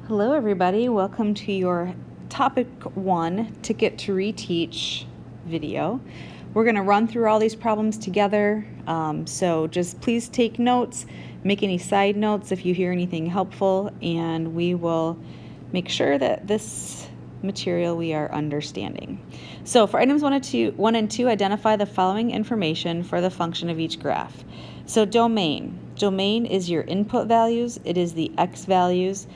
Hello everybody, welcome to your topic 1 Ticket to Reteach video. We're going to run through all these problems together, so just please take notes, make any side notes if you hear anything helpful, and we will make sure that this material we are understanding. So for items 1 and 2, identify the following information for the function of each graph. So domain is your input values, it is the x values.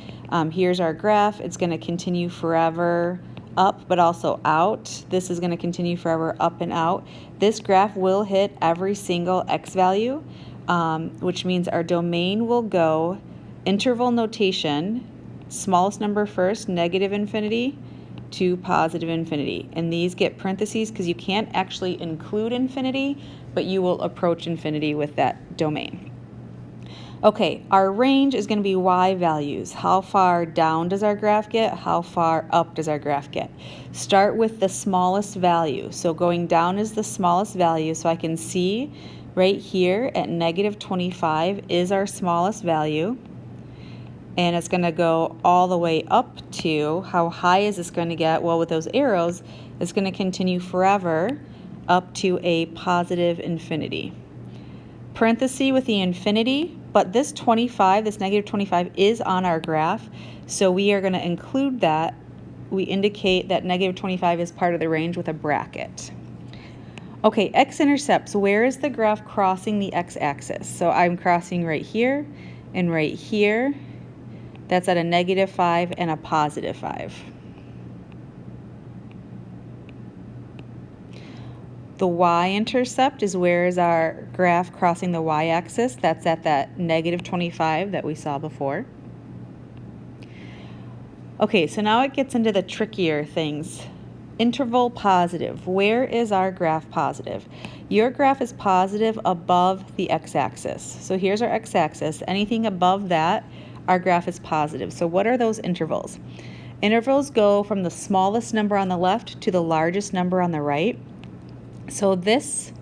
Here's our graph. It's going to continue forever up but also out. This is going to continue forever up and out. This graph will hit every single x value, which means our domain will go interval notation, smallest number first, negative infinity to positive infinity. And these get parentheses because you can't actually include infinity, but you will approach infinity with that domain. Okay, our range is going to be y values. How far down does our graph get? How far up does our graph get? Start with the smallest value. So going down is the smallest value. So I can see right here at negative 25 is our smallest value. And it's going to go all the way up to, how high is this going to get? Well, with those arrows, it's going to continue forever up to a positive infinity. Parenthesis with the infinity, but this 25, this negative 25 is on our graph, so we are going to include that. We indicate that negative 25 is part of the range with a bracket. Okay, X-Intercepts, where is the graph crossing the x-axis? So I'm crossing right here and right here. That's at a negative 5 and a positive 5. The Y-intercept is where is our graph crossing the y-axis. That's at that negative 25 that we saw before. Okay, so now it gets into the trickier things. Interval positive. Where is our graph positive? Your graph is positive above the x-axis. So here's our x-axis. Anything above that, our graph is positive. So what are those intervals? Intervals go from the smallest number on the left to the largest number on the right. So this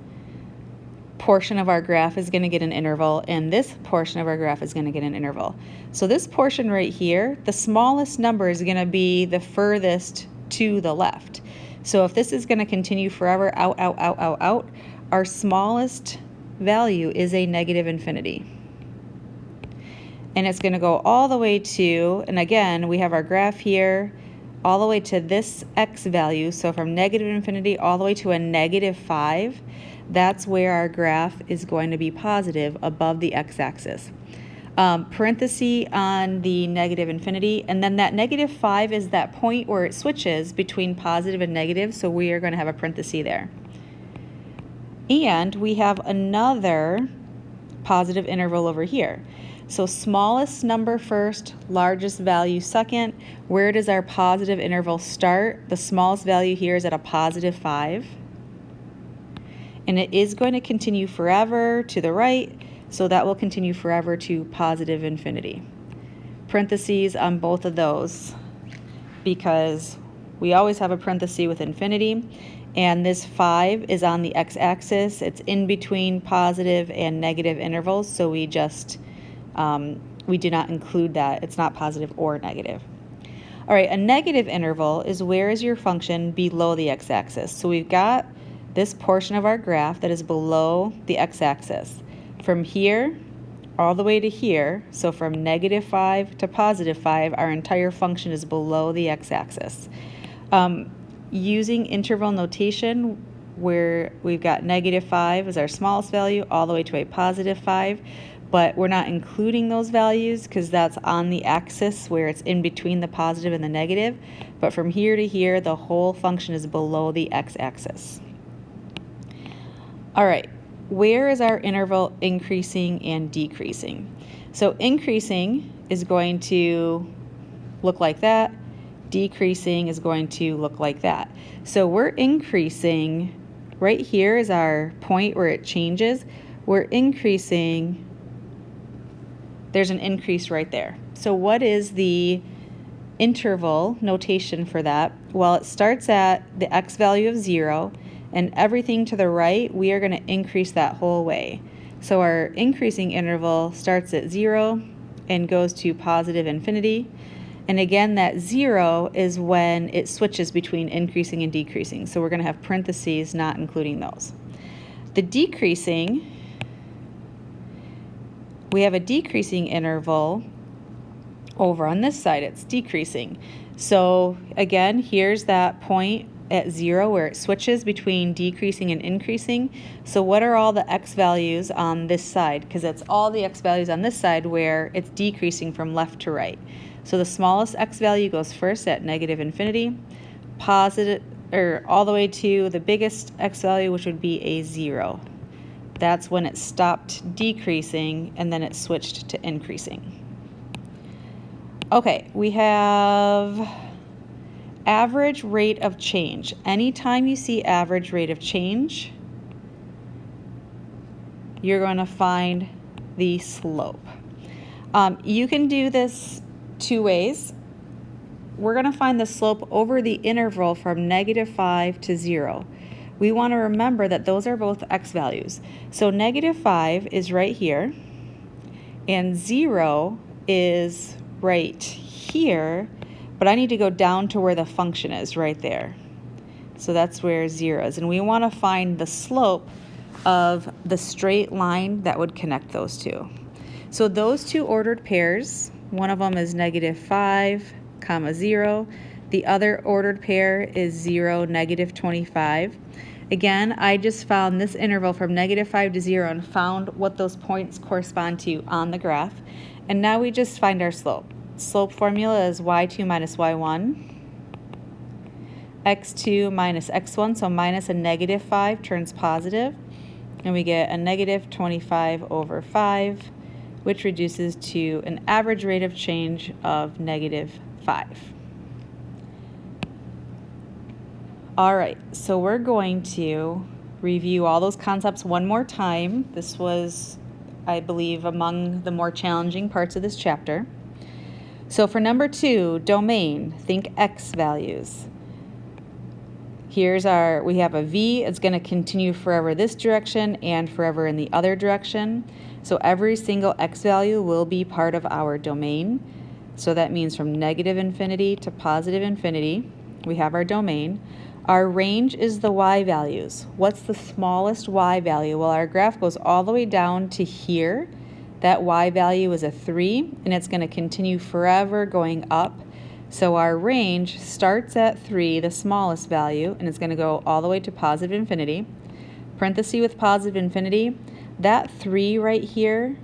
portion of our graph is going to get an interval, and this portion of our graph is going to get an interval. So this portion right here, the smallest number is going to be the furthest to the left. So if this is going to continue forever out, our smallest value is a negative infinity. And it's going to go all the way to, and again, we have our graph here, all the way to this x value, so from negative infinity all the way to a negative 5, that's where our graph is going to be positive above the x-axis. Parenthesis on the negative infinity, and then that negative 5 is that point where it switches between positive and negative, so we are going to have a parenthesis there. And we have another positive interval over here. So smallest number first, largest value second. Where does our positive interval start? The smallest value here is at a positive 5. And it is going to continue forever to the right, so that will continue forever to positive infinity. Parentheses on both of those, because we always have a parenthesis with infinity. And this 5 is on the x-axis. It's in between positive and negative intervals, so we just we do not include that. It's not positive or negative. All right, a negative interval is where is your function below the x-axis. So we've got this portion of our graph that is below the x-axis. From here all the way to here, so from negative 5 to positive 5, our entire function is below the x-axis. Using interval notation, where we've got negative 5 as our smallest value all the way to a positive 5, but we're not including those values because that's on the axis where it's in between the positive and the negative. But from here to here, the whole function is below the x-axis. All right, where is our interval increasing and decreasing? So increasing is going to look like that. Decreasing is going to look like that. So we're increasing, right here is our point where it changes. We're increasing. There's an increase right there. So what is the interval notation for that? Well, it starts at the x value of 0, and everything to the right, we are going to increase that whole way. So our increasing interval starts at 0 and goes to positive infinity. And again, that 0 is when it switches between increasing and decreasing. So we're going to have parentheses not including those. The decreasing, we have a decreasing interval over on this side. It's decreasing. So again, here's that point at 0 where it switches between decreasing and increasing. So what are all the x values on this side? Because it's all the x values on this side where it's decreasing from left to right. So the smallest x value goes first at negative infinity, positive, or all the way to the biggest x value, which would be a 0. That's when it stopped decreasing and then it switched to increasing. Okay, we have average rate of change. Anytime you see average rate of change, you're going to find the slope. You can do this two ways. We're going to find the slope over the interval from -5 to 0. We want to remember that those are both x values. So -5 is right here, and 0 is right here, but I need to go down to where the function is, right there. So that's where 0 is, and we want to find the slope of the straight line that would connect those two. So those two ordered pairs, one of them is -5, 0. The other ordered pair is 0, -25. Again, I just found this interval from -5 to 0 and found what those points correspond to on the graph. And now we just find our slope. Slope formula is y2 minus y1, x2 minus x1, so minus a -5 turns positive, and we get a -25 over 5, which reduces to an average rate of change of -5. All right, so we're going to review all those concepts one more time. This was, I believe, among the more challenging parts of this chapter. So for number 2, domain, think x values. Here's our, we have a v, it's going to continue forever this direction and forever in the other direction. So every single x value will be part of our domain. So that means from -infinity to +infinity, we have our domain. Our range is the y values. What's the smallest y value? Well, our graph goes all the way down to here. That y value is a 3, and it's going to continue forever going up. So our range starts at 3, the smallest value, and it's going to go all the way to +infinity. Parenthesis with +infinity, that 3 right here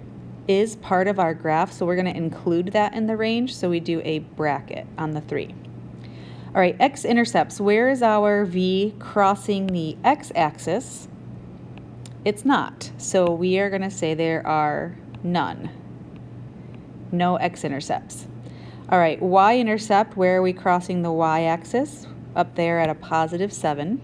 is part of our graph, so we're going to include that in the range, so we do a bracket on the 3. All right, X-intercepts, where is our v crossing the x-axis? It's not, so we are going to say there are none. No X-intercepts. All right, Y-intercept, where are we crossing the y-axis? Up there at a +7.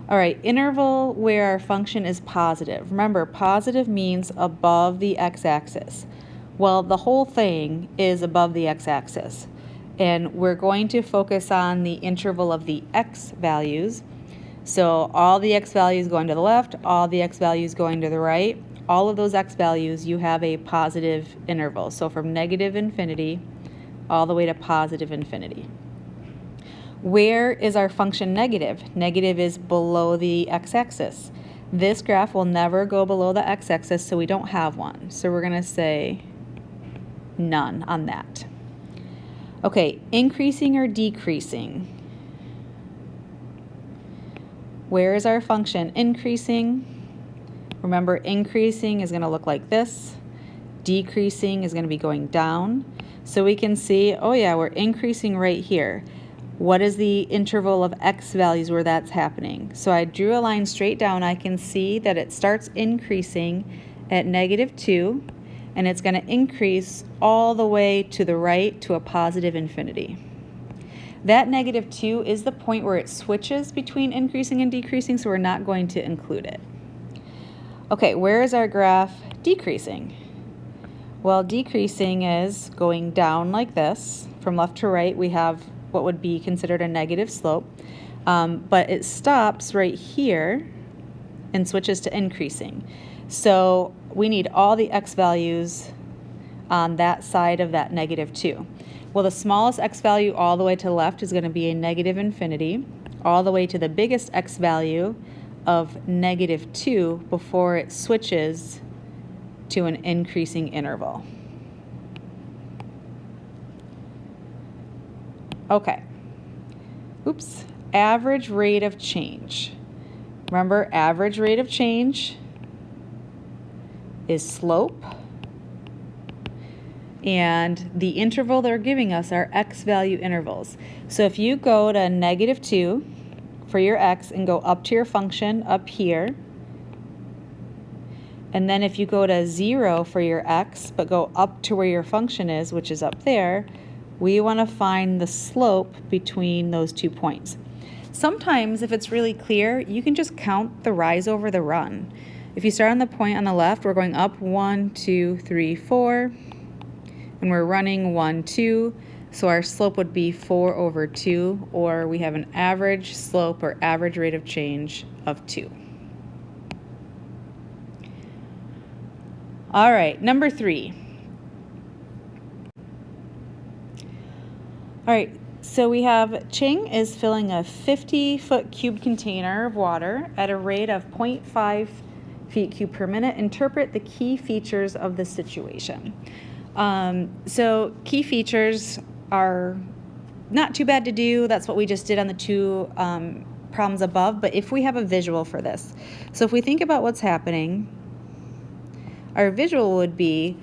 All right, interval where our function is positive. Remember, positive means above the x-axis. Well, the whole thing is above the x-axis. And we're going to focus on the interval of the x values. So all the x values going to the left, all the x values going to the right. All of those x values, you have a positive interval. So from -infinity all the way to +infinity. Where is our function negative? Negative is below the x-axis. This graph will never go below the x-axis, so we don't have one. So we're going to say none on that. Okay, increasing or decreasing? Where is our function increasing? Remember, increasing is going to look like this. Decreasing is going to be going down. So we can see, oh yeah, we're increasing right here. What is the interval of x values where that's happening? So I drew a line straight down. I can see that it starts increasing at -2, and it's going to increase all the way to the right to a +infinity. That -2 is the point where it switches between increasing and decreasing, so we're not going to include it. Okay, where is our graph decreasing? Well, decreasing is going down like this. From left to right, we have what would be considered a negative slope, but it stops right here and switches to increasing. So we need all the x values on that side of that -2. Well, the smallest x value all the way to the left is going to be a negative infinity, all the way to the biggest x value of -2 before it switches to an increasing interval. Okay. Oops. Average rate of change. Remember, average rate of change is slope, and the interval they're giving us are x value intervals. So if you go to -2 for your x and go up to your function up here, and then if you go to 0 for your x but go up to where your function is, which is up there, we want to find the slope between those 2 points. Sometimes if it's really clear, you can just count the rise over the run. If you start on the point on the left, we're going up 1, 2, 3, 4, and we're running 1, 2, so our slope would be 4/2, or we have an average slope or average rate of change of 2. All right, number 3. All right, so we have Ching is filling a 50-foot cube container of water at a rate of 0.5 feet cubed per minute. Interpret the key features of the situation. So key features are not too bad to do. That's what we just did on the 2 problems above, but if we have a visual for this. So if we think about what's happening, our visual would be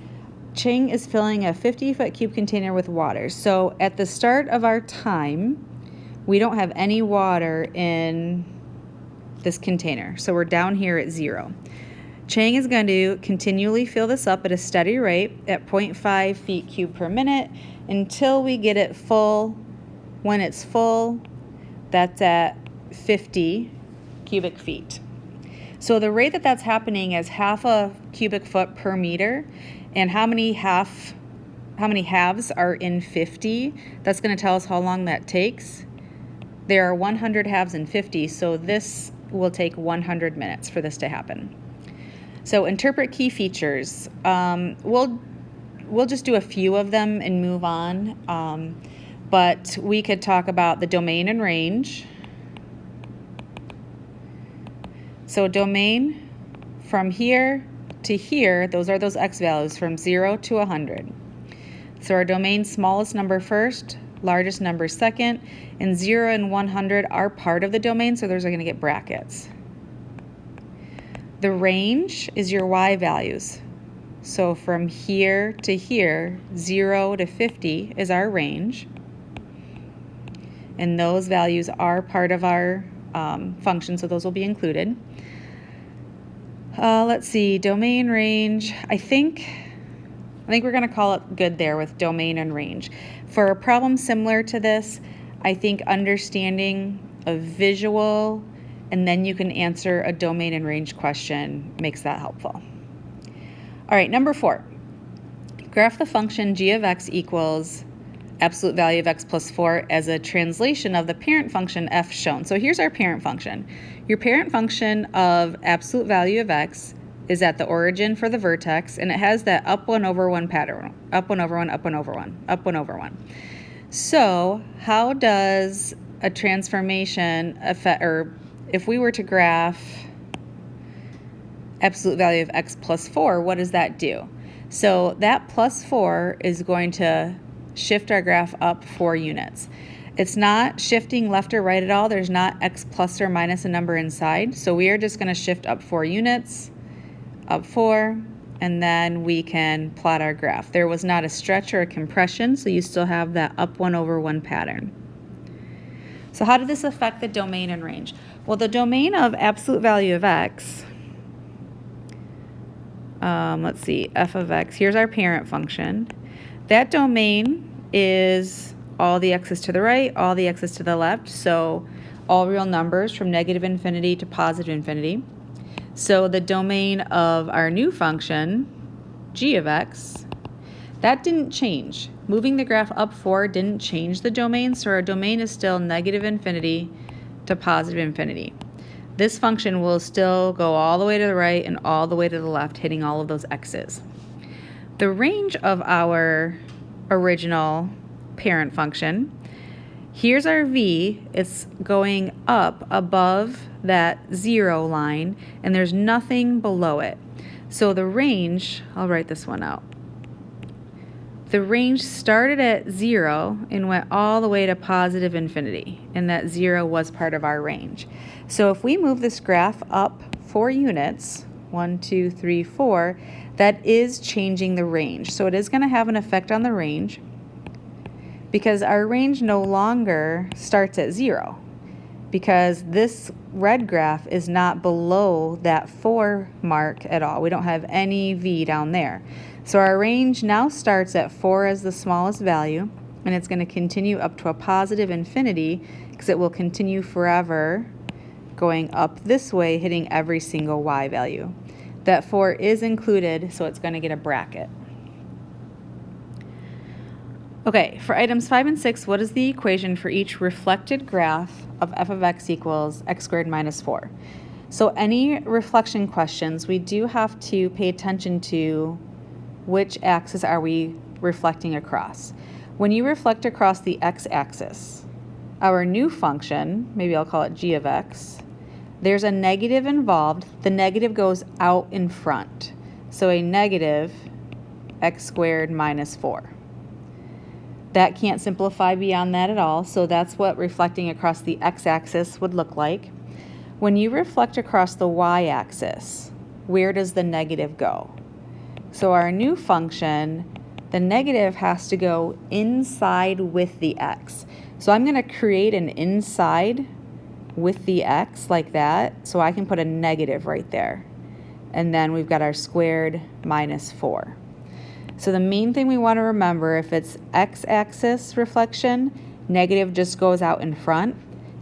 Ching is filling a 50-foot cube container with water. So at the start of our time, we don't have any water in this container. So we're down here at 0. Chang is going to continually fill this up at a steady rate at 0.5 feet cubed per minute until we get it full. When it's full, that's at 50 cubic feet. So the rate that that's happening is half a cubic foot per meter, and how many halves are in 50? That's going to tell us how long that takes. There are 100 halves in 50, so this will take 100 minutes for this to happen. So interpret key features. We'll just do a few of them and move on, but we could talk about the domain and range. So domain from here to here, those are those x values from 0 to 100. So our domain, smallest number first, largest number second, and 0 and 100 are part of the domain, so those are going to get brackets. The range is your y values. So from here to here, 0 to 50 is our range, and those values are part of our function, so those will be included. Let's see, domain, range. I think we're going to call it good there with domain and range. For a problem similar to this, I think understanding a visual and then you can answer a domain and range question makes that helpful. All right, number 4. Graph the function g of x equals absolute value of x plus 4 as a translation of the parent function f shown. So here's our parent function. Your parent function of absolute value of x is at the origin for the vertex, and it has that up 1 over 1 pattern. Up 1 over 1, up 1 over 1, up 1 over 1. So how does a transformation affect, or if we were to graph absolute value of x plus 4, what does that do? So that plus 4 is going to shift our graph up 4 units. It's not shifting left or right at all. There's not x plus or minus a number inside. So we are just going to shift up 4 units, up 4, and then we can plot our graph. There was not a stretch or a compression, so you still have that up 1 over 1 pattern. So how did this affect the domain and range? Well, the domain of absolute value of x, let's see, f of x, here's our parent function. That domain is all the x's to the right, all the x's to the left, so all real numbers from negative infinity to positive infinity. So the domain of our new function, g of x, that didn't change. Moving the graph up 4 didn't change the domain, so our domain is still negative infinity to positive infinity. This function will still go all the way to the right and all the way to the left, hitting all of those x's. The range of our original parent function. Here's our v. It's going up above that 0 line, and there's nothing below it. So the range, I'll write this one out. The range started at 0 and went all the way to positive infinity, and that 0 was part of our range. So if we move this graph up 4 units, 1, 2, 3, 4, that is changing the range. So it is going to have an effect on the range, because our range no longer starts at 0, because this red graph is not below that 4 mark at all. We don't have any v down there. So our range now starts at 4 as the smallest value, and it's going to continue up to a positive infinity, because it will continue forever going up this way, hitting every single y value. That 4 is included, so it's going to get a bracket. Okay, for items 5 and 6, what is the equation for each reflected graph of f of x equals x squared minus 4? So any reflection questions, we do have to pay attention to which axis are we reflecting across. When you reflect across the x-axis, our new function, maybe I'll call it g of x, there's a negative involved. The negative goes out in front. So a negative x squared minus 4. That can't simplify beyond that at all, so that's what reflecting across the x-axis would look like. When you reflect across the y-axis, where does the negative go? So our new function, the negative has to go inside with the x. So I'm going to create an inside with the x like that, so I can put a negative right there. And then we've got our squared minus 4. So the main thing we want to remember, if it's x-axis reflection, negative just goes out in front.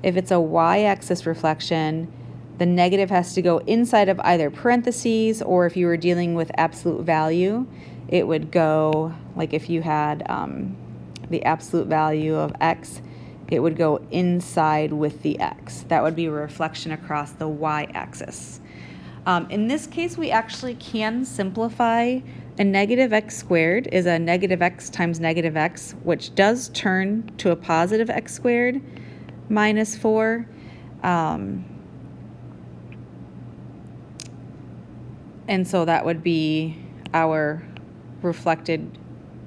If it's a y-axis reflection, the negative has to go inside of either parentheses, or if you were dealing with absolute value, it would go, like if you had the absolute value of x, it would go inside with the x. That would be a reflection across the y-axis. In this case, we actually can simplify. A negative x squared is a negative x times negative x, which does turn to a positive x squared minus 4. And so that would be our reflected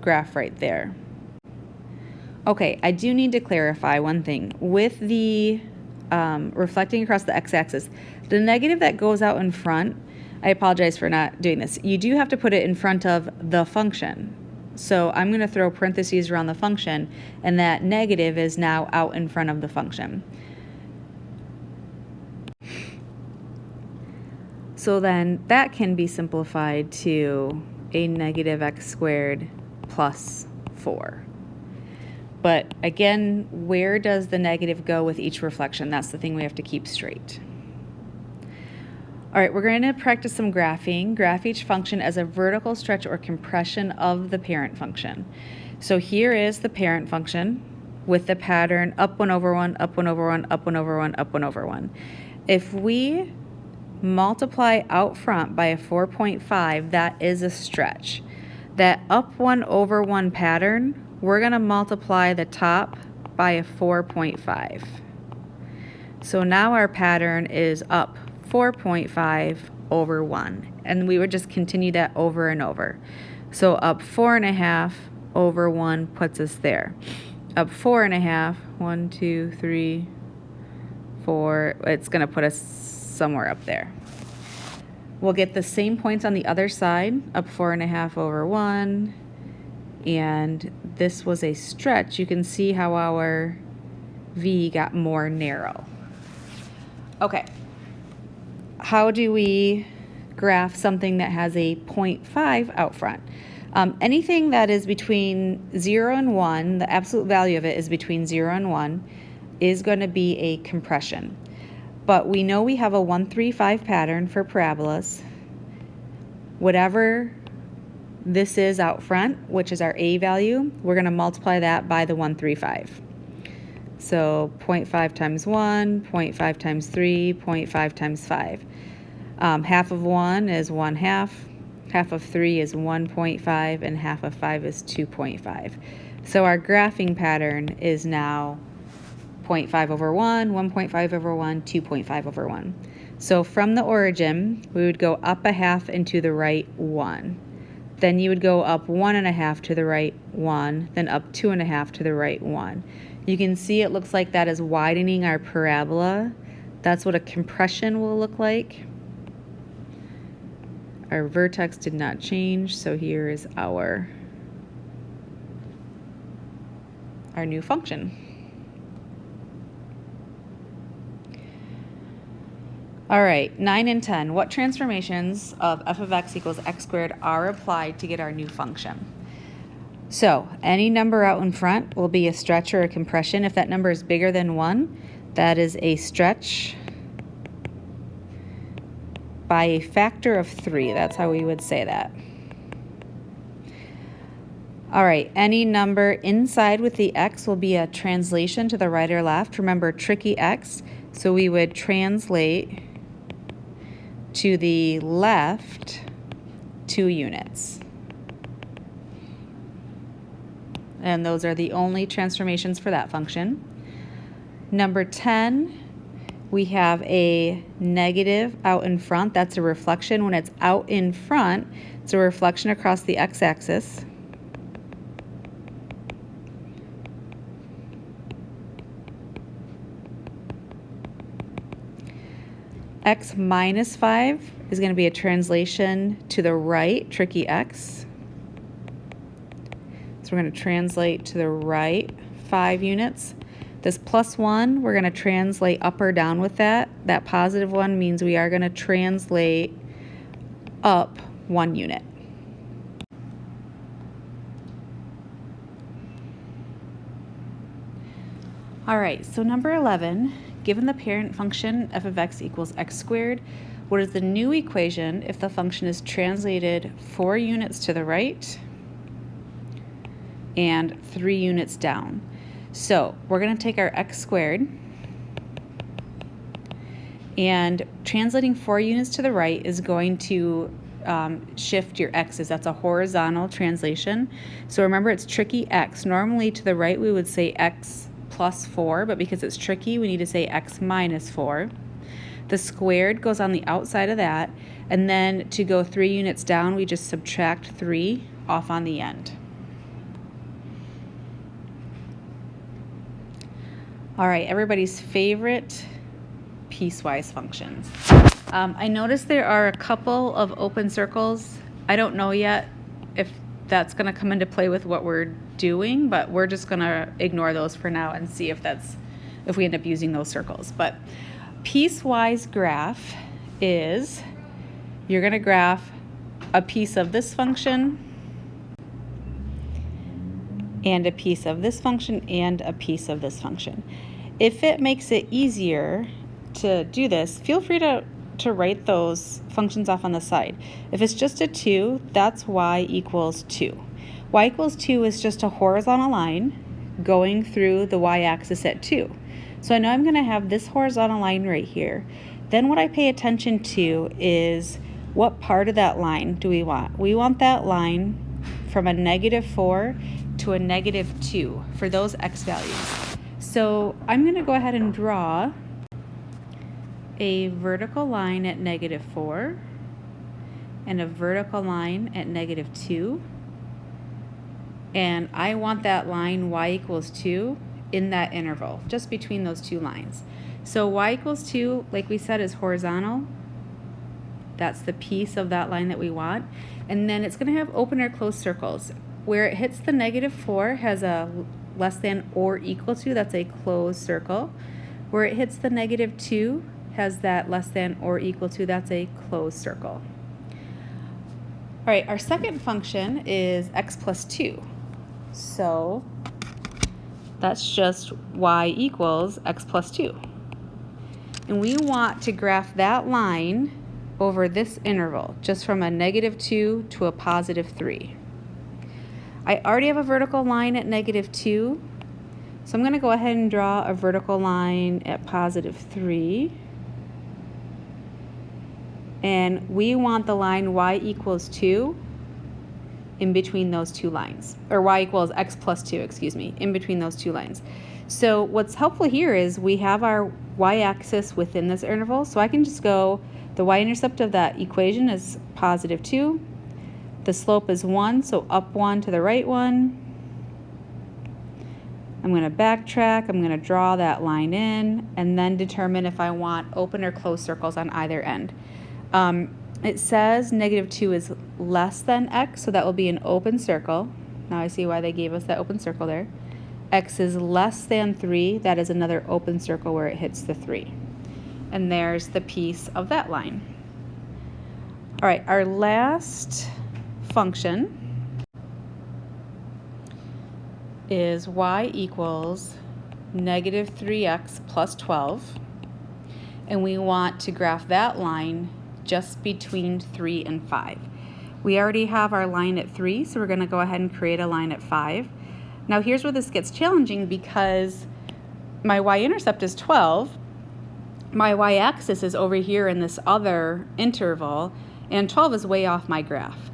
graph right there. Okay, I do need to clarify one thing. With the reflecting across the x-axis, the negative that goes out in front, I apologize for not doing this. You do have to put it in front of the function. So I'm going to throw parentheses around the function, and that negative is now out in front of the function. So then that can be simplified to a negative x squared plus 4. But again, where does the negative go with each reflection? That's the thing we have to keep straight. All right, we're going to practice some graphing. Graph each function as a vertical stretch or compression of the parent function. So here is the parent function with the pattern up 1 over 1, up 1 over 1, up 1 over 1, up 1 over 1. If we multiply out front by a 4.5, that is a stretch. That up 1 over 1 pattern, we're going to multiply the top by a 4.5. So now our pattern is up 4.5 over 1, and we would just continue that over and over. So up 4.5 over 1 puts us there. Up 4.5, 1, 2, 3, 4, it's going to put us somewhere up there. We'll get the same points on the other side, up 4.5 over 1, and this was a stretch. You can see how our V got more narrow. Okay. How do we graph something that has a 0.5 out front? Anything that is between 0 and 1, the absolute value of it is between 0 and 1, is going to be a compression. But we know we have a 1, 3, 5 pattern for parabolas. Whatever this is out front, which is our A value, we're going to multiply that by the 1, 3, 5. So 0.5 times 1, 0.5 times 3, 0.5 times 5. Half of 1 is 1/2. half of 3 is 1.5, and half of 5 is 2.5. So our graphing pattern is now 0.5 over 1, 1.5 over 1, 2.5 over 1. So from the origin, we would go up a half and to the right 1. Then you would go up 1.5 to the right 1, then up 2.5 to the right 1. You can see it looks like that is widening our parabola. That's what a compression will look like. Our vertex did not change, so here is our new function. All right, 9 and 10. What transformations of f of x equals x squared are applied to get our new function? So any number out in front will be a stretch or a compression. If that number is bigger than 1, that is a stretch by a factor of 3. That's how we would say that. All right, any number inside with the x will be a translation to the right or left. Remember, tricky x, so we would translate to the left 2 units. And those are the only transformations for that function. Number 10, we have a negative out in front. That's a reflection. When it's out in front, it's a reflection across the x-axis. X minus 5 is going to be a translation to the right, tricky x. So we're going to translate to the right 5 units. This plus 1, we're going to translate up or down with that. That positive 1 means we are going to translate up 1 unit. All right, so number 11. Given the parent function f of x equals x squared, what is the new equation if the function is translated 4 units to the right and 3 units down? So we're going to take our x squared, and translating 4 units to the right is going to shift your x's. That's a horizontal translation. So remember, it's tricky x. Normally to the right we would say x plus 4, but because it's tricky, we need to say x minus 4. The squared goes on the outside of that, and then to go 3 units down, we just subtract 3 off on the end. All right, everybody's favorite piecewise functions. I noticed there are a couple of open circles. I don't know yet if that's going to come into play with what we're doing, but we're just going to ignore those for now and see if we end up using those circles. But piecewise graph is you're going to graph a piece of this function and a piece of this function and a piece of this function. If it makes it easier to do this, feel free to write those functions off on the side. If it's just a 2, that's y equals 2. Y equals 2 is just a horizontal line going through the y-axis at 2. So I know I'm going to have this horizontal line right here. Then what I pay attention to is what part of that line do we want? We want that line from a -4 to a -2 for those x values. So I'm going to go ahead and draw a vertical line at -4 and a vertical line at -2. And I want that line y equals 2 in that interval, just between those 2 lines. So y equals 2, like we said, is horizontal. That's the piece of that line that we want. And then it's going to have open or closed circles. Where it hits the -4 has a less than or equal to, that's a closed circle. Where it hits the -2 has that less than or equal to, that's a closed circle. All right, our second function is x plus 2. So that's just y equals x plus 2. And we want to graph that line over this interval, just from a -2 to a +3. I already have a vertical line at -2, so I'm going to go ahead and draw a vertical line at +3. And we want the line y equals 2 in between those two lines, or y equals x plus 2, excuse me, in between those two lines. So what's helpful here is we have our y-axis within this interval, so I can just go, the y-intercept of that equation is positive 2, the slope is 1, so up 1 to the right 1. I'm going to backtrack, I'm going to draw that line in, and then determine if I want open or closed circles on either end. It says negative 2 is less than x, so that will be an open circle. Now I see why they gave us that open circle there. X is less than 3, that is another open circle where it hits the 3. And there's the piece of that line. All right, our last function is y equals negative 3x plus 12. And we want to graph that line just between 3 and 5. We already have our line at 3, so we're going to go ahead and create a line at 5. Now here's where this gets challenging because my y-intercept is 12, my y-axis is over here in this other interval, and 12 is way off my graph.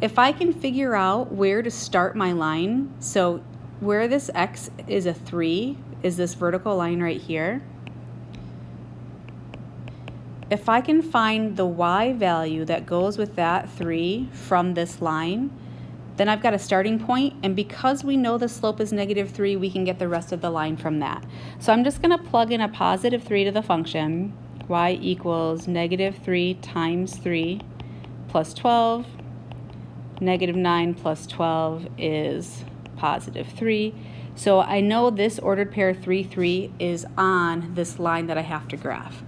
If I can figure out where to start my line, so where this x is a 3 is this vertical line right here. If I can find the y value that goes with that 3 from this line, then I've got a starting point, and because we know the slope is negative 3, we can get the rest of the line from that. So I'm just going to plug in a positive 3 to the function. Y equals negative 3 times 3 plus 12. Negative 9 plus 12 is positive 3. So I know this ordered pair 3, 3 is on this line that I have to graph.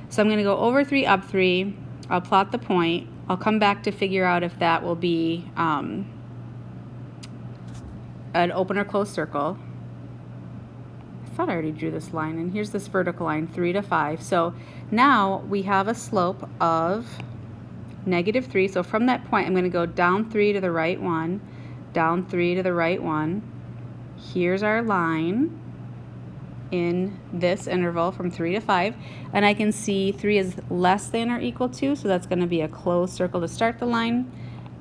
So I'm going to go over 3, up 3. I'll plot the point. I'll come back to figure out if that will be an open or closed circle. I thought I already drew this line, and here's this vertical line, 3 to 5. So now we have a slope of negative 3. So from that point, I'm going to go down 3 to the right 1, down 3 to the right 1. Here's our line in this interval from 3 to 5, and I can see 3 is less than or equal to, so that's going to be a closed circle to start the line.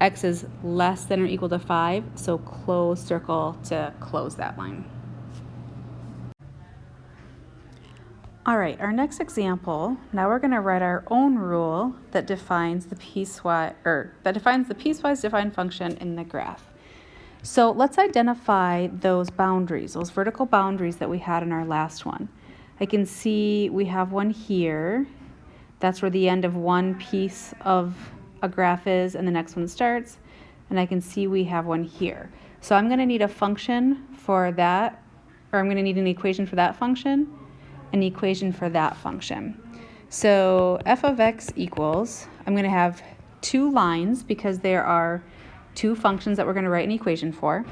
X is less than or equal to 5, so closed circle to close that line. All right, our next example, now we're going to write our own rule that defines the piecewise defined function in the graph. So let's identify those boundaries, those vertical boundaries that we had in our last one. I can see we have one here. That's where the end of one piece of a graph is and the next one starts. And I can see we have one here. So I'm going to need a function for that, or I'm going to need an equation for that function, an equation for that function. So f of x equals, I'm going to have two lines because there are two functions that we're going to write an equation for.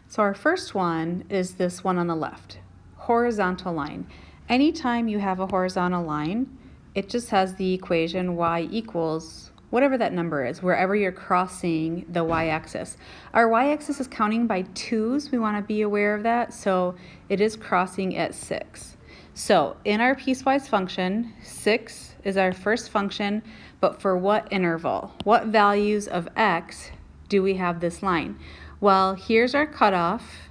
So our first one is this one on the left, horizontal line. Anytime you have a horizontal line, it just has the equation y equals whatever that number is, wherever you're crossing the y-axis. Our y-axis is counting by 2's. We want to be aware of that. So it is crossing at 6. So in our piecewise function, 6 is our first function, but for what interval? What values of x do we have this line? Well, here's our cutoff.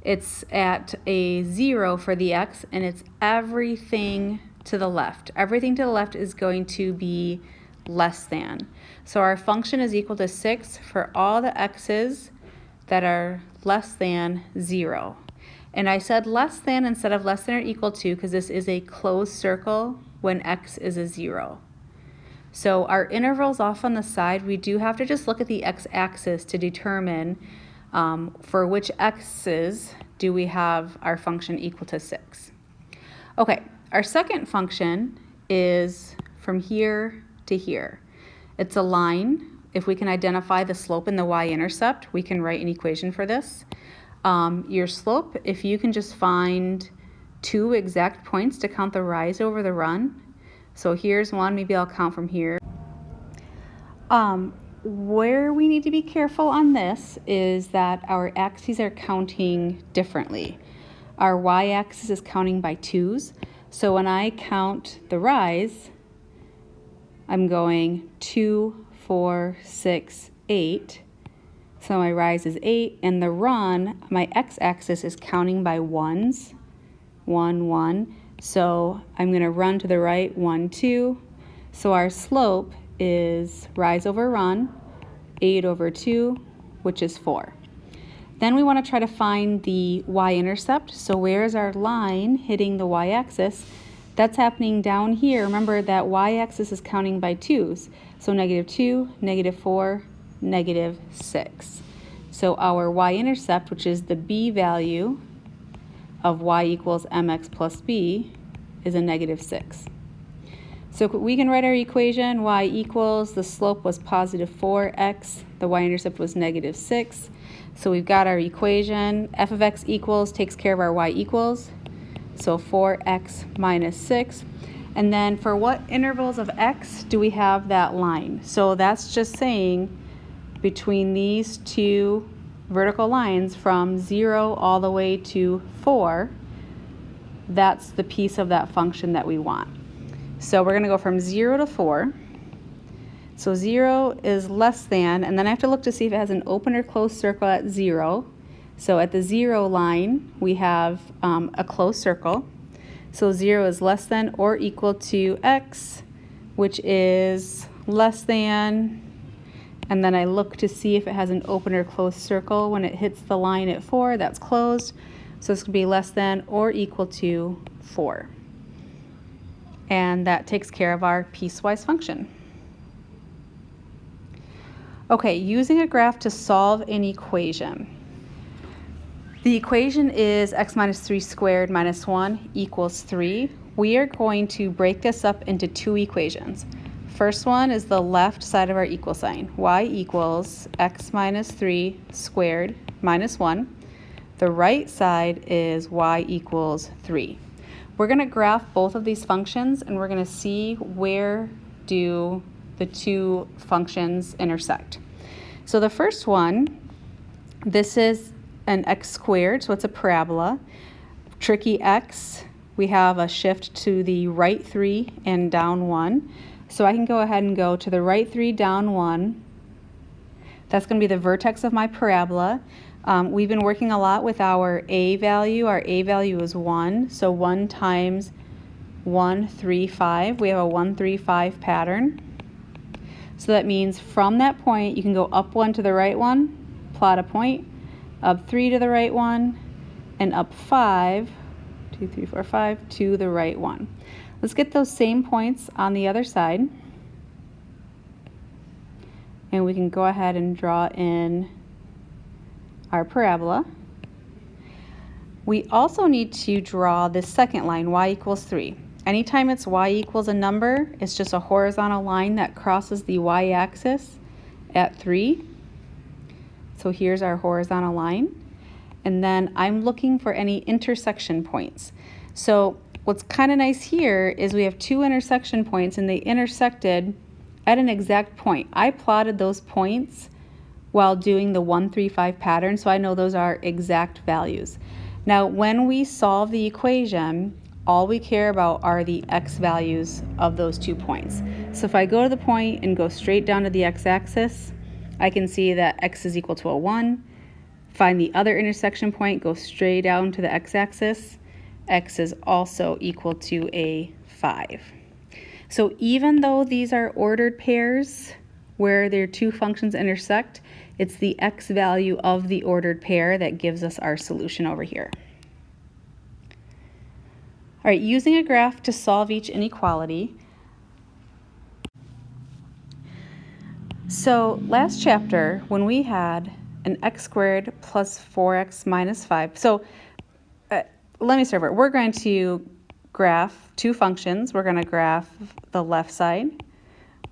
It's at a 0 for the x, and it's everything to the left. Everything to the left is going to be less than. So our function is equal to 6 for all the x's that are less than 0. And I said less than instead of less than or equal to because this is a closed circle when x is a 0. So our intervals off on the side, we do have to just look at the x-axis to determine for which x's do we have our function equal to 6. Okay, our second function is from here to here. It's a line. If we can identify the slope in the y-intercept, we can write an equation for this. Your slope, if you can just find two exact points to count the rise over the run. So here's one, maybe I'll count from here. Where we need to be careful on this is that our axes are counting differently. Our y-axis is counting by 2's. So when I count the rise, I'm going 2, 4, 6, 8. So my rise is 8, and the run, my x-axis is counting by ones, 1, 1. So I'm going to run to the right, 1, 2. So our slope is rise over run, 8 over 2, which is 4. Then we want to try to find the y-intercept. So where is our line hitting the y-axis? That's happening down here. Remember that y-axis is counting by 2's. So -2, -4, -6. So our y-intercept, which is the b value of y equals mx plus b, is a -6. So we can write our equation. Y equals, the slope was positive 4x, the y-intercept was -6. So we've got our equation. F of x equals takes care of our y equals. So 4x minus 6. And then for what intervals of x do we have that line? So that's just saying between these two vertical lines from 0 all the way to 4, that's the piece of that function that we want. So we're going to go from 0 to 4. So 0 is less than, and then I have to look to see if it has an open or closed circle at 0. So at the 0 line, we have a closed circle. So 0 is less than or equal to x, which is less than, and then I look to see if it has an open or closed circle. When it hits the line at 4, that's closed. So it's going to be less than or equal to 4. And that takes care of our piecewise function. Okay, using a graph to solve an equation. The equation is x minus 3 squared minus 1 equals 3. We are going to break this up into two equations. First one is the left side of our equal sign. Y equals x minus 3 squared minus 1. The right side is y equals 3. We're going to graph both of these functions, and we're going to see where do the two functions intersect. So the first one, this is an x squared, so it's a parabola. Tricky x, we have a shift to the right 3 and down 1. So I can go ahead and go to the right 3, down 1. That's going to be the vertex of my parabola. We've been working a lot with our a value. Our a value is 1, so 1 times 1, 3, 5. We have a 1, 3, 5 pattern. So that means from that point, you can go up 1 to the right 1, plot a point, up 3 to the right 1, and up 5, 2, 3, 4, 5, to the right 1. Let's get those same points on the other side. And we can go ahead and draw in our parabola. We also need to draw this second line, y equals 3. Anytime it's y equals a number, it's just a horizontal line that crosses the y-axis at 3. So here's our horizontal line. And then I'm looking for any intersection points. So what's kind of nice here is we have two intersection points, and they intersected at an exact point. I plotted those points while doing the 1, 3, 5 pattern, so I know those are exact values. Now, when we solve the equation, all we care about are the x values of those 2 points. So if I go to the point and go straight down to the x-axis, I can see that x is equal to a 1. Find the other intersection point, go straight down to the x-axis. X is also equal to a 5. So even though these are ordered pairs where their two functions intersect, it's the x value of the ordered pair that gives us our solution over here. All right, using a graph to solve each inequality. So last chapter, when we had an x squared plus 4x minus 5, so let me start over. We're going to graph two functions. We're going to graph the left side,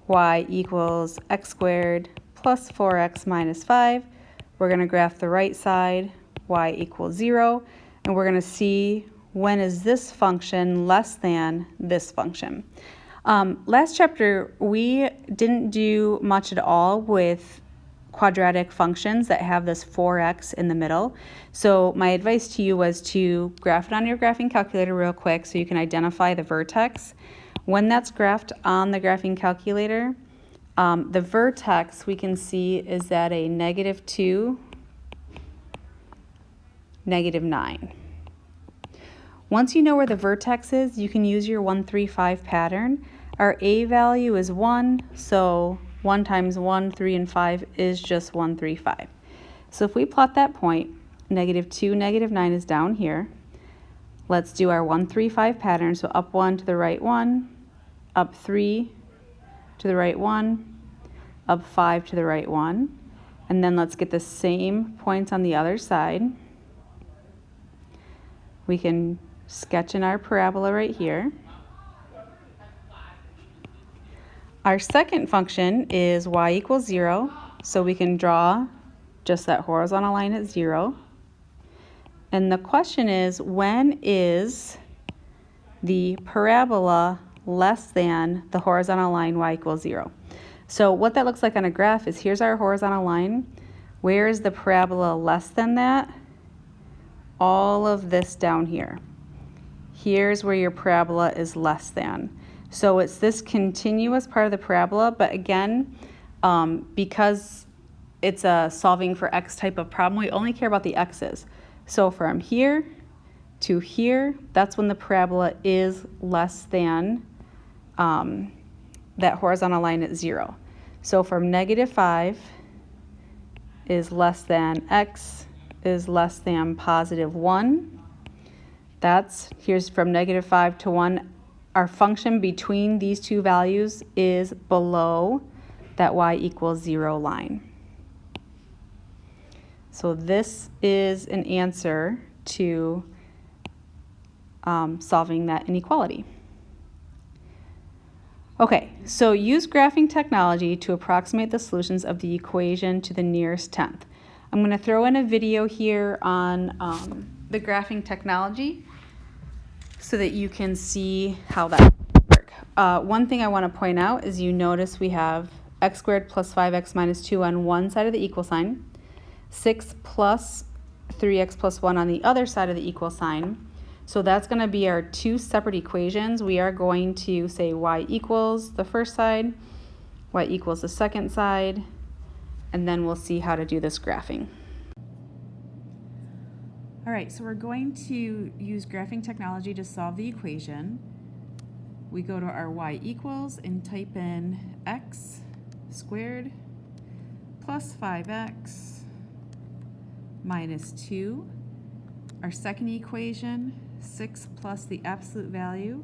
y equals x squared plus 4x minus 5. We're going to graph the right side, y equals 0, and we're going to see when is this function less than this function. Last chapter, we didn't do much at all with quadratic functions that have this 4x in the middle. So my advice to you was to graph it on your graphing calculator real quick so you can identify the vertex. When that's graphed on the graphing calculator, the vertex we can see is at a -2, -9. Once you know where the vertex is, you can use your 1, 3, 5 pattern. Our A value is 1, so 1 times 1, 3, and 5 is just 1, 3, 5. So if we plot that point, -2, -9 is down here. Let's do our 1, 3, 5 pattern. So up 1 to the right 1, up 3 to the right 1, up 5 to the right 1. And then let's get the same points on the other side. We can sketch in our parabola right here. Our second function is y equals 0, so we can draw just that horizontal line at 0. And the question is, when is the parabola less than the horizontal line y equals 0? So what that looks like on a graph is, here's our horizontal line. Where is the parabola less than that? All of this down here. Here's where your parabola is less than. So it's this continuous part of the parabola, but again, because it's a solving for x type of problem, we only care about the x's. So from here to here, that's when the parabola is less than that horizontal line at 0. So from -5 is less than x is less than +1. Here's from -5 to 1. Our function between these two values is below that y equals 0 line. So this is an answer to solving that inequality. Okay, so use graphing technology to approximate the solutions of the equation to the nearest tenth. I'm going to throw in a video here on the graphing technology so that you can see how that works. One thing I want to point out is, you notice we have x squared plus 5x minus 2 on one side of the equal sign, 6 plus 3x plus 1 on the other side of the equal sign. So that's going to be our two separate equations. We are going to say y equals the first side, y equals the second side, and then we'll see how to do this graphing. All right, so we're going to use graphing technology to solve the equation. We go to our y equals and type in x squared plus 5x minus 2. Our second equation, 6 plus the absolute value.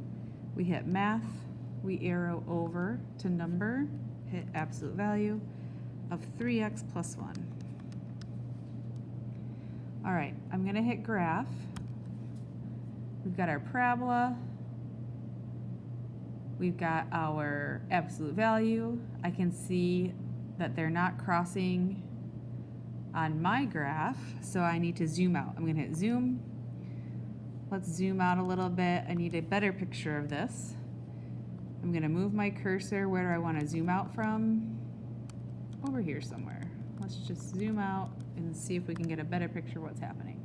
We hit math, we arrow over to number, hit absolute value of 3x plus 1. All right, I'm going to hit graph. We've got our parabola. We've got our absolute value. I can see that they're not crossing on my graph, so I need to zoom out. I'm going to hit zoom. Let's zoom out a little bit. I need a better picture of this. I'm going to move my cursor. Where do I want to zoom out from? Over here somewhere. Let's just zoom out and see if we can get a better picture of what's happening.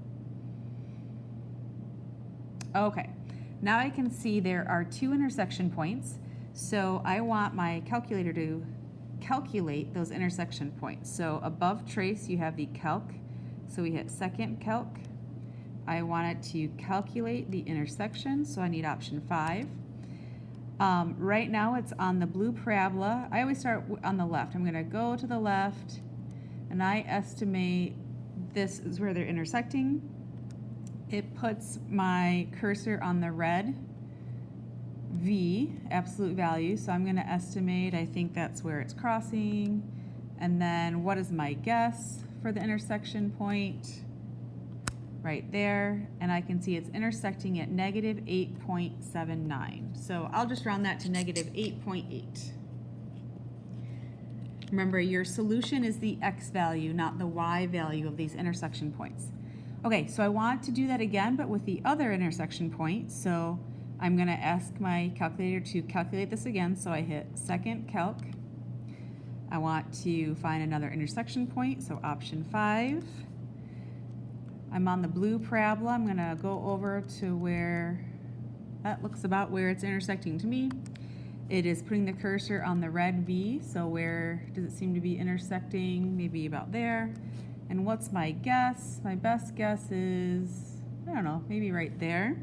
Okay, now I can see there are two intersection points, so I want my calculator to calculate those intersection points. So above trace you have the calc, so we hit second calc. I want it to calculate the intersection, so I need option 5. Right now it's on the blue parabola. I always start on the left. I'm going to go to the left, and I estimate this is where they're intersecting. It puts my cursor on the red V, absolute value, so I'm going to estimate, I think that's where it's crossing. And then what is my guess for the intersection point? Right there, and I can see it's intersecting at -8.79. So I'll just round that to -8.8. Remember, your solution is the x value, not the y value of these intersection points. Okay, so I want to do that again, but with the other intersection point. So I'm going to ask my calculator to calculate this again. So I hit second calc. I want to find another intersection point, so option 5. I'm on the blue parabola. I'm going to go over to where that looks about where it's intersecting to me. It is putting the cursor on the red V, so where does it seem to be intersecting? Maybe about there. And what's my guess? My best guess is, I don't know, maybe right there.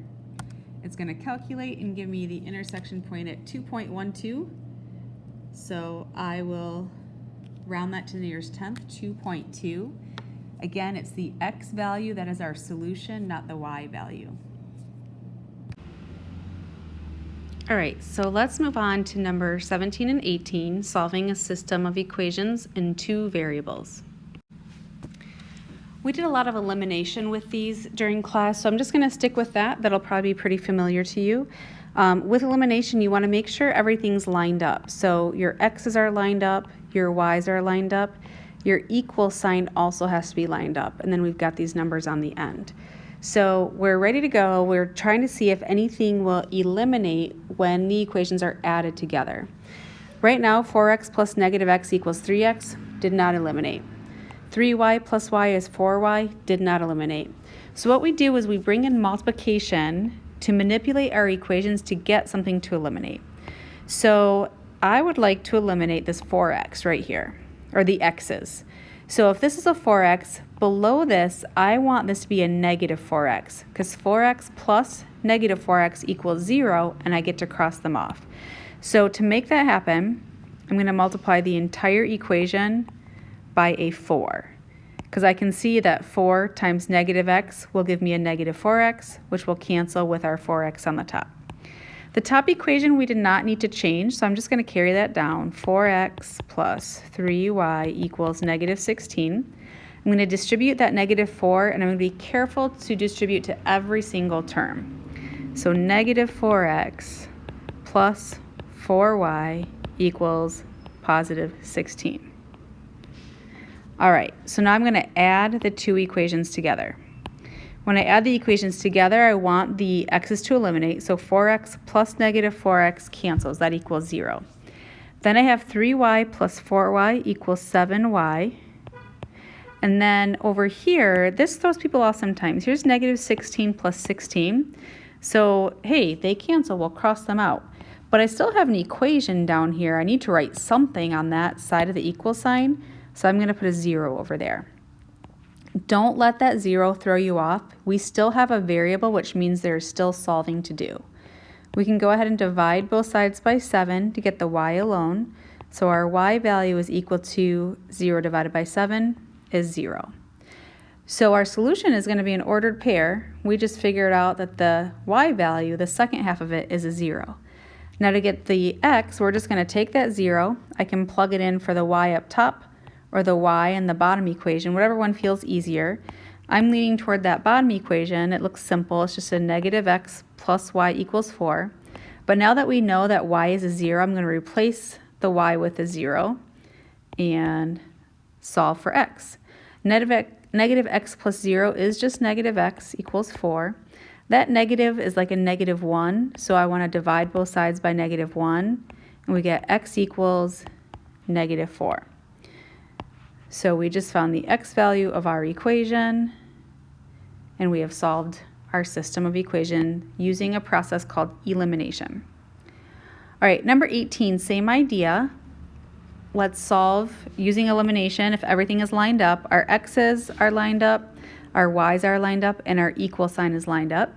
It's going to calculate and give me the intersection point at 2.12. So I will round that to the nearest tenth, 2.2. Again, it's the x value that is our solution, not the y value. All right, so let's move on to number 17 and 18, solving a system of equations in two variables. We did a lot of elimination with these during class, so I'm just going to stick with that. That'll probably be pretty familiar to you. With elimination, you want to make sure everything's lined up. So your x's are lined up, your y's are lined up, your equal sign also has to be lined up, and then we've got these numbers on the end. So we're ready to go. We're trying to see if anything will eliminate when the equations are added together. Right now, 4x plus negative x equals 3x did not eliminate. 3y plus y is 4y did not eliminate. So what we do is we bring in multiplication to manipulate our equations to get something to eliminate. So I would like to eliminate this 4x right here, or the x's. So if this is a 4x, below this, I want this to be a negative 4x, because 4x plus negative 4x equals 0, and I get to cross them off. So to make that happen, I'm going to multiply the entire equation by a 4, because I can see that 4 times negative x will give me a negative 4x, which will cancel with our 4x on the top. The top equation we did not need to change, so I'm just going to carry that down. 4x plus 3y equals negative 16. I'm going to distribute that negative 4, and I'm going to be careful to distribute to every single term. So negative 4x plus 4y equals positive 16. All right, so now I'm going to add the two equations together. When I add the equations together, I want the x's to eliminate, so 4x plus negative 4x cancels. That equals 0. Then I have 3y plus 4y equals 7y. And then over here, this throws people off sometimes. Here's negative 16 plus 16. So, hey, they cancel. We'll cross them out. But I still have an equation down here. I need to write something on that side of the equal sign, so I'm going to put a 0 over there. Don't let that 0 throw you off. We still have a variable, which means there's still solving to do. We can go ahead and divide both sides by 7 to get the y alone. So our y value is equal to 0 divided by 7 is 0. So our solution is going to be an ordered pair. We just figured out that the y value, the second half of it, is a 0. Now to get the x, we're just going to take that 0. I can plug it in for the y up top, or the y in the bottom equation, whatever one feels easier. I'm leaning toward that bottom equation. It looks simple. It's just a negative x plus y equals 4. But now that we know that y is a 0, I'm going to replace the y with a 0 and solve for x. Negative x plus 0 is just negative x equals 4. That negative is like a negative 1, so I want to divide both sides by negative 1, and we get x equals negative 4. So we just found the x value of our equation, and we have solved our system of equation using a process called elimination. All right, number 18, same idea. Let's solve using elimination. If everything is lined up, our x's are lined up, our y's are lined up, and our equal sign is lined up.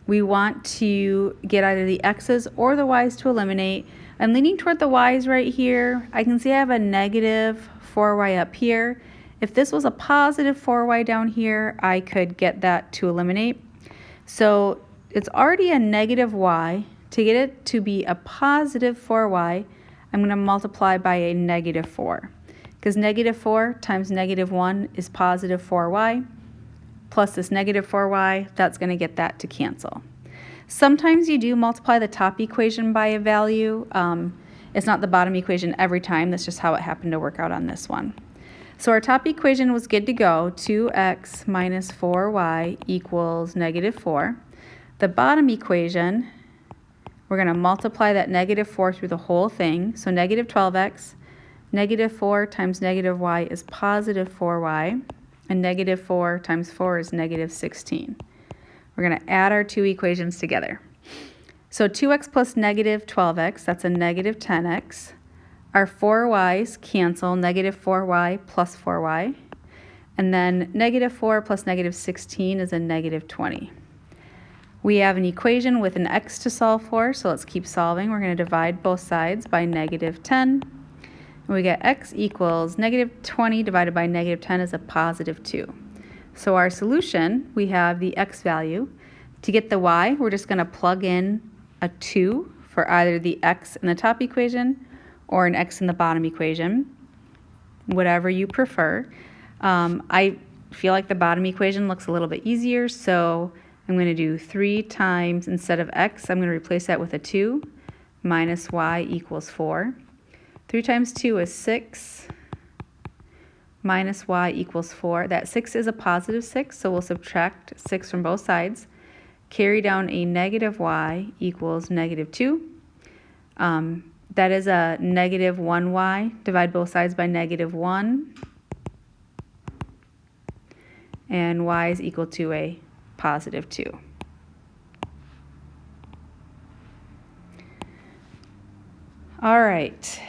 We want to get either the x's or the y's to eliminate. I'm leaning toward the y's right here. I can see I have a negative 4y up here. If this was a positive 4y down here, I could get that to eliminate. So it's already a negative y. To get it to be a positive 4y, I'm going to multiply by a negative 4. Because negative 4 times negative 1 is positive 4y. Plus this negative 4y, that's going to get that to cancel. Sometimes you do multiply the top equation by a value. It's not the bottom equation every time. That's just how it happened to work out on this one. So our top equation was good to go. 2x minus 4y equals negative 4. The bottom equation, we're going to multiply that negative 4 through the whole thing. So negative 12x, negative 4 times negative y is positive 4y, and negative 4 times 4 is negative 16. We're going to add our two equations together. So 2x plus negative 12x, that's a negative 10x. Our 4y's cancel, negative 4y plus 4y. And then negative 4 plus negative 16 is a negative 20. We have an equation with an x to solve for, so let's keep solving. We're going to divide both sides by negative 10. And we get x equals negative 20 divided by negative 10 is a positive 2. So our solution, we have the x value. To get the y, we're just going to plug in a 2 for either the x in the top equation or an x in the bottom equation, whatever you prefer. I feel like the bottom equation looks a little bit easier, so I'm going to do 3 times, instead of x, I'm going to replace that with a 2, minus y equals 4. 3 times 2 is 6, minus y equals 4. That 6 is a positive 6, so we'll subtract 6 from both sides. Carry down a negative y equals negative 2. That is a negative 1y. Divide both sides by negative 1. And y is equal to a positive 2. All right,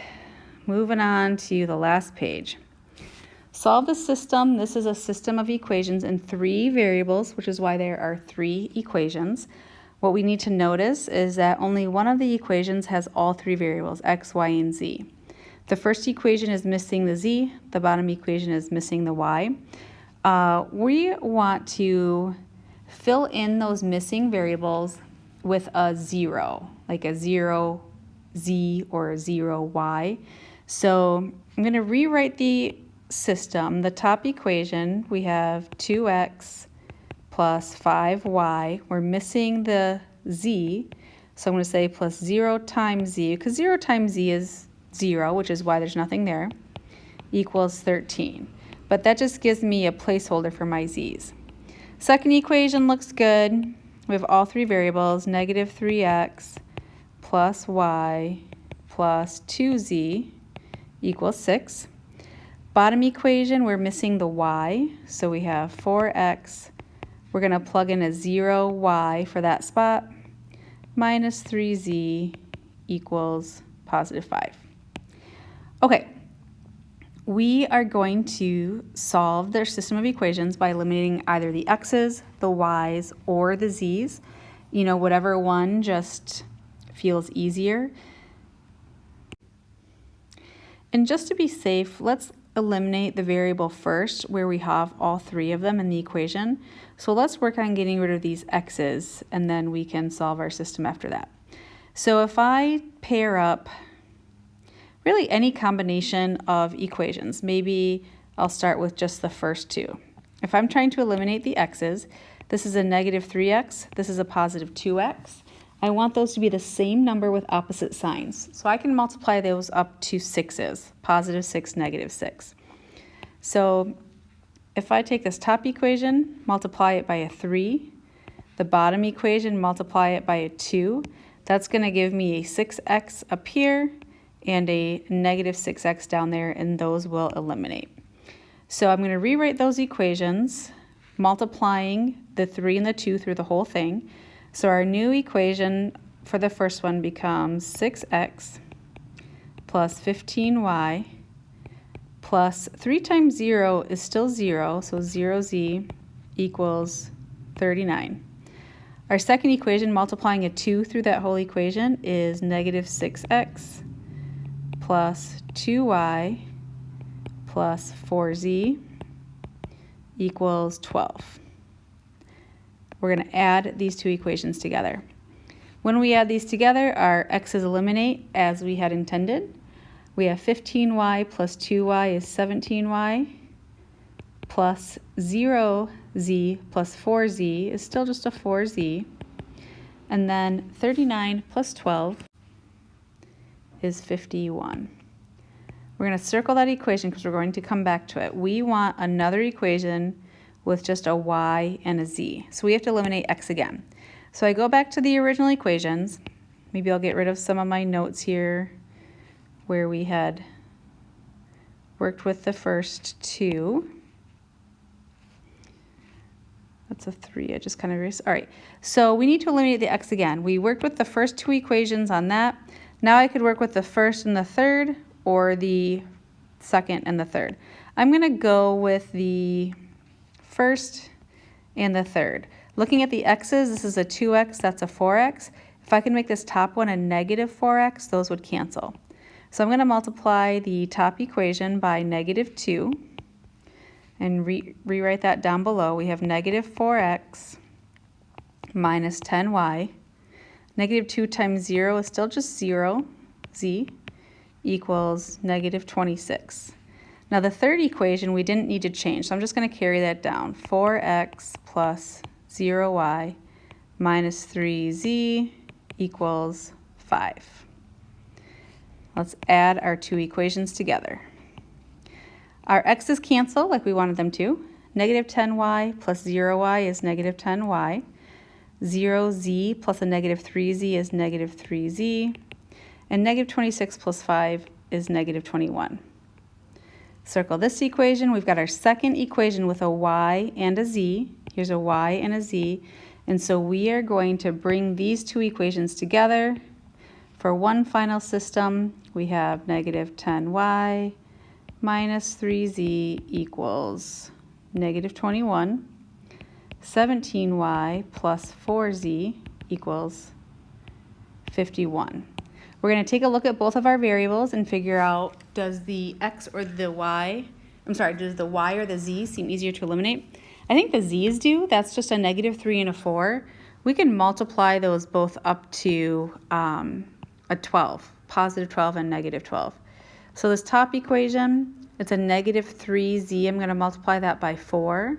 moving on to the last page. Solve the system. This is a system of equations in 3 variables, which is why there are 3 equations. What we need to notice is that only one of the equations has all 3 variables, x, y, and z. The first equation is missing the z, the bottom equation is missing the y. We want to fill in those missing variables with a 0, like a 0z or a 0y. So I'm going to rewrite the system. The top equation, we have 2x plus 5y. We're missing the z, so I'm going to say plus 0 times z, because 0 times z is 0, which is why there's nothing there, equals 13. But that just gives me a placeholder for my z's. Second equation looks good. We have all 3 variables, negative 3x plus y plus 2z equals 6. Bottom equation, we're missing the y, so we have 4x. We're going to plug in a 0y for that spot, minus 3z equals positive 5. Okay, we are going to solve their system of equations by eliminating either the x's, the y's, or the z's. You know, whatever one just feels easier. And just to be safe, let's eliminate the variable first where we have all 3 of them in the equation. So let's work on getting rid of these x's, and then we can solve our system after that. So if I pair up really any combination of equations, maybe I'll start with just the first 2. If I'm trying to eliminate the x's, this is a negative 3x, this is a positive 2x. I want those to be the same number with opposite signs. So I can multiply those up to 6's, positive 6, negative 6. So if I take this top equation, multiply it by a 3, the bottom equation, multiply it by a 2, that's going to give me a 6x up here and a negative 6x down there, and those will eliminate. So I'm going to rewrite those equations, multiplying the 3 and the 2 through the whole thing. So our new equation for the first one becomes 6x plus 15y plus 3 times 0 is still 0, so 0z equals 39. Our second equation, multiplying a 2 through that whole equation, is negative 6x plus 2y plus 4z equals 12. We're going to add these 2 equations together. When we add these together, our x's eliminate as we had intended. We have 15y plus 2y is 17y plus 0z plus 4z is still just a 4z. And then 39 plus 12 is 51. We're going to circle that equation because we're going to come back to it. We want another equation with just a y and a z. So we have to eliminate x again. So I go back to the original equations. Maybe I'll get rid of some of my notes here where we had worked with the first 2. that's a 3. I just kind of erased. All right, so we need to eliminate the x again. We worked with the first 2 equations on that. Now I could work with the first and the third, or the second and the third. I'm going to go with the first and the third. Looking at the x's, this is a 2x, that's a 4x. If I can make this top one a negative 4x, those would cancel. So I'm going to multiply the top equation by negative 2 and rewrite that down below. We have negative 4x minus 10y. Negative 2 times 0 is still just 0, z, equals negative 26. Now the third equation we didn't need to change, so I'm just going to carry that down. 4x plus 0y minus 3z equals 5. Let's add our 2 equations together. Our x's cancel like we wanted them to. Negative 10y plus 0y is negative 10y. 0z plus a negative 3z is negative 3z. And negative 26 plus 5 is negative 21. Circle this equation. We've got our second equation with a y and a z. Here's a y and a z. And so we are going to bring these 2 equations together. For one final system, we have negative 10y minus 3z equals negative 21. 17y plus 4z equals 51. We're going to take a look at both of our variables and figure out, does the x or the y, does the y or the z seem easier to eliminate? I think the z's do. That's just a negative 3 and a 4. We can multiply those both up to a 12, positive 12 and negative 12. So this top equation, it's a negative 3z. I'm going to multiply that by 4.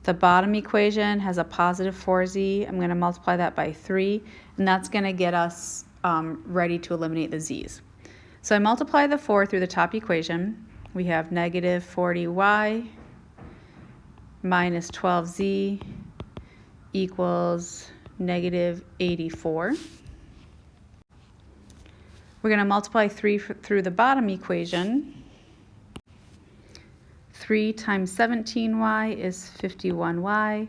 The bottom equation has a positive 4z. I'm going to multiply that by 3, and that's going to get us ready to eliminate the z's. So I multiply the 4 through the top equation. We have negative 40y minus 12z equals negative 84. We're going to multiply 3 through the bottom equation. 3 times 17y is 51y.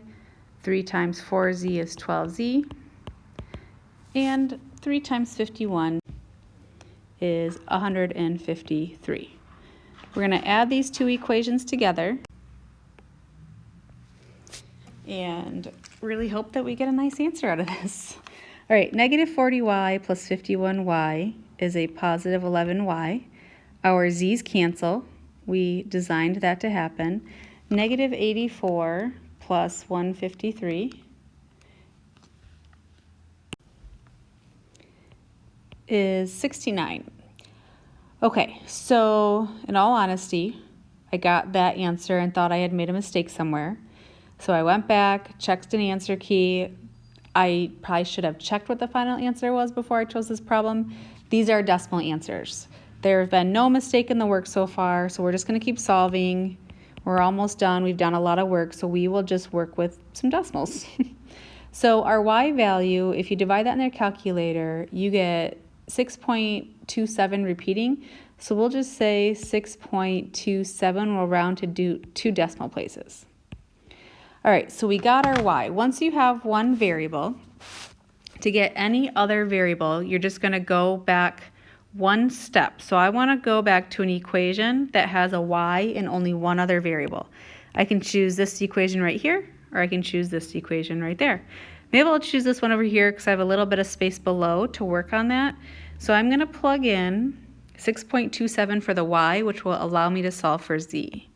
3 times 4z is 12z. And 3 times 51 is 153. We're going to add these 2 equations together and really hope that we get a nice answer out of this. All right, negative 40y plus 51y is a positive 11y. Our z's cancel. We designed that to happen. Negative 84 plus 153 is 69. Okay, so in all honesty, I got that answer and thought I had made a mistake somewhere. So I went back, checked an answer key. I probably should have checked what the final answer was before I chose this problem. These are decimal answers. There have been no mistake in the work so far, so we're just going to keep solving. We're almost done. We've done a lot of work, so we will just work with some decimals. So our y value, if you divide that in their calculator, you get 6.27 repeating. So we'll just say 6.27. We'll round to 2 decimal places. All right, so we got our y. Once you have one variable, to get any other variable, you're just going to go back one step. So I want to go back to an equation that has a y and only one other variable. I can choose this equation right here, or I can choose this equation right there. Maybe I'll choose this one over here because I have a little bit of space below to work on that. So I'm going to plug in 6.27 for the y, which will allow me to solve for z.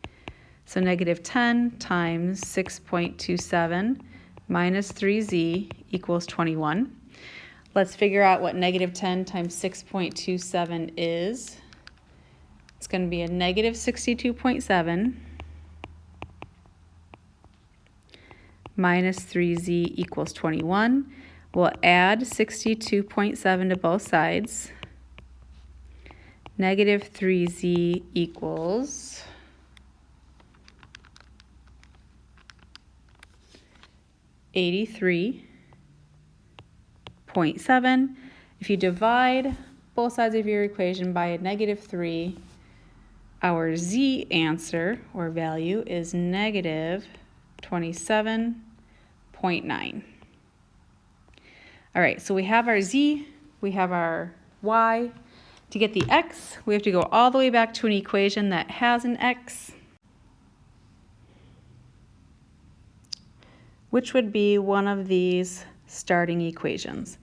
So negative 10 times 6.27 minus 3z equals 21. Let's figure out what negative 10 times 6.27 is. It's going to be a negative 62.7 minus 3z equals 21. We'll add 62.7 to both sides. Negative 3z equals 83.7. If you divide both sides of your equation by a negative 3, our z answer or value is negative 27 0.9. All right, so we have our z, we have our y. To get the x, we have to go all the way back to an equation that has an x, which would be one of these starting equations.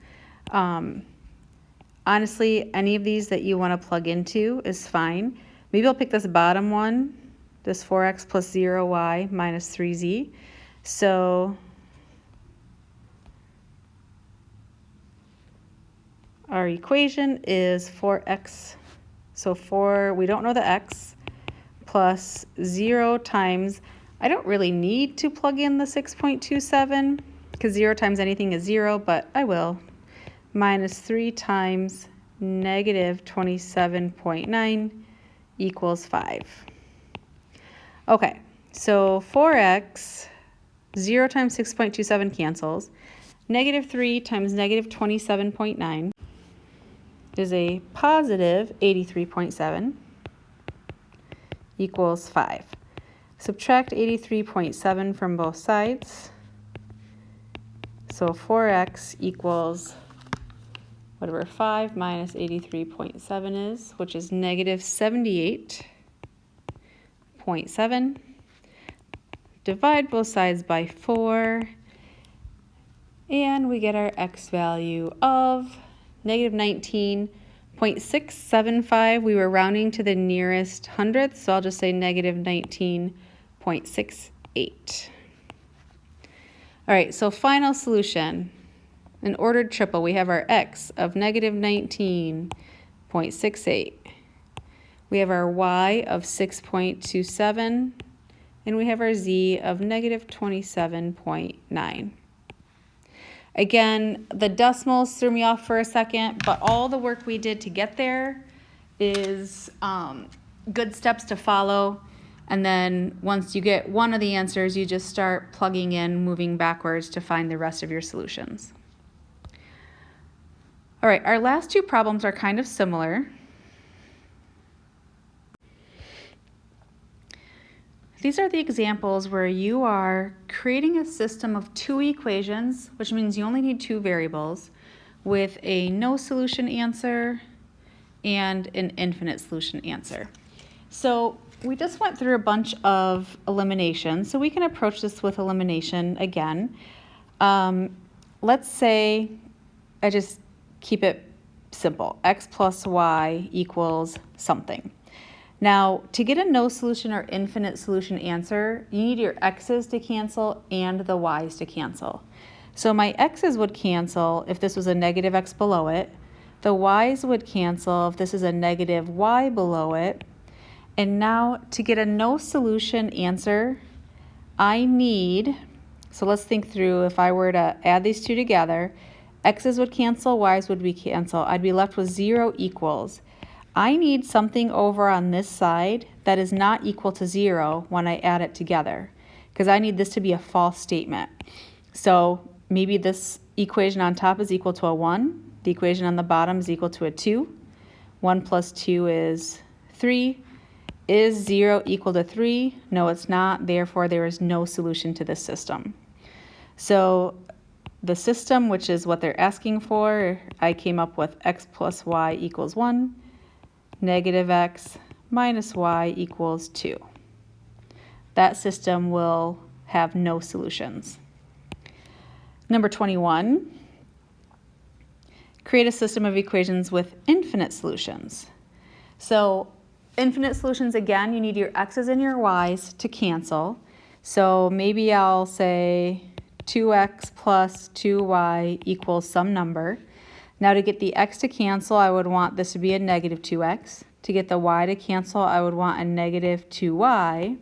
Honestly, any of these that you want to plug into is fine. Maybe I'll pick this bottom one, this 4x plus 0y minus 3z. So our equation is 4x, so we don't know the x, plus 0 times, I don't really need to plug in the 6.27 because 0 times anything is 0, but I will, minus 3 times negative 27.9 equals 5. Okay, so 4x, 0 times 6.27 cancels. Negative 3 times negative 27.9 is a positive 83.7 equals 5. Subtract 83.7 from both sides. So 4x equals whatever 5 minus 83.7 is, which is negative 78.7. Divide both sides by 4, and we get our x value of negative 19.675. We were rounding to the nearest hundredth, so I'll just say negative 19.68. All right, so final solution. An ordered triple, we have our x of negative 19.68. We have our y of 6.27, and we have our z of negative 27.9. Again, the decimals threw me off for a second, but all the work we did to get there is good steps to follow. And then once you get one of the answers, you just start plugging in, moving backwards to find the rest of your solutions. All right, our last two problems are kind of similar. These are the examples where you are creating a system of two equations, which means you only need two variables, with a no solution answer and an infinite solution answer. So we just went through a bunch of elimination, so we can approach this with elimination again. Let's say I just keep it simple. X plus y equals something. Now, to get a no solution or infinite solution answer, you need your x's to cancel and the y's to cancel. So my x's would cancel if this was a negative x below it. The y's would cancel if this is a negative y below it. And now to get a no solution answer, I need, so let's think through if I were to add these two together, x's would cancel, y's would be cancel. I'd be left with 0 equals. I need something over on this side that is not equal to 0 when I add it together, because I need this to be a false statement. So maybe this equation on top is equal to a 1. The equation on the bottom is equal to a 2. 1 plus 2 is 3. Is 0 equal to 3? No, it's not. Therefore, there is no solution to this system. So the system, which is what they're asking for, I came up with x plus y equals 1. Negative x minus y equals 2. That system will have no solutions. Number 21, create a system of equations with infinite solutions. So infinite solutions, again, you need your x's and your y's to cancel. So maybe I'll say 2x plus 2y equals some number. Now to get the x to cancel, I would want this to be a negative 2x. To get the y to cancel, I would want a negative 2y.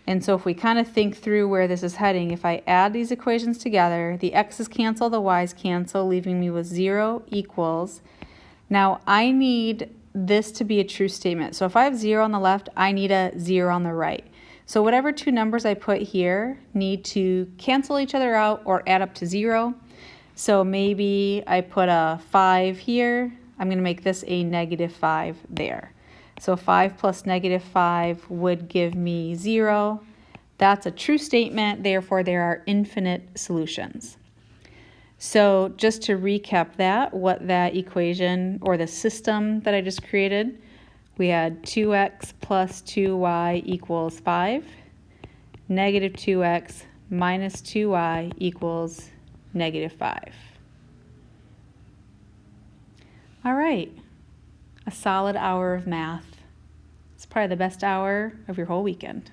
And so if we kind of think through where this is heading, if I add these equations together, the x's cancel, the y's cancel, leaving me with 0 equals. Now I need this to be a true statement. So if I have 0 on the left, I need a 0 on the right. So whatever two numbers I put here need to cancel each other out or add up to 0. So maybe I put a 5 here. I'm going to make this a negative 5 there. So 5 plus negative 5 would give me 0. That's a true statement, therefore there are infinite solutions. So just to recap that, what that equation or the system that I just created, we had 2x plus 2y equals 5, negative 2x minus 2y equals negative 5. All right, a solid hour of math. It's probably the best hour of your whole weekend.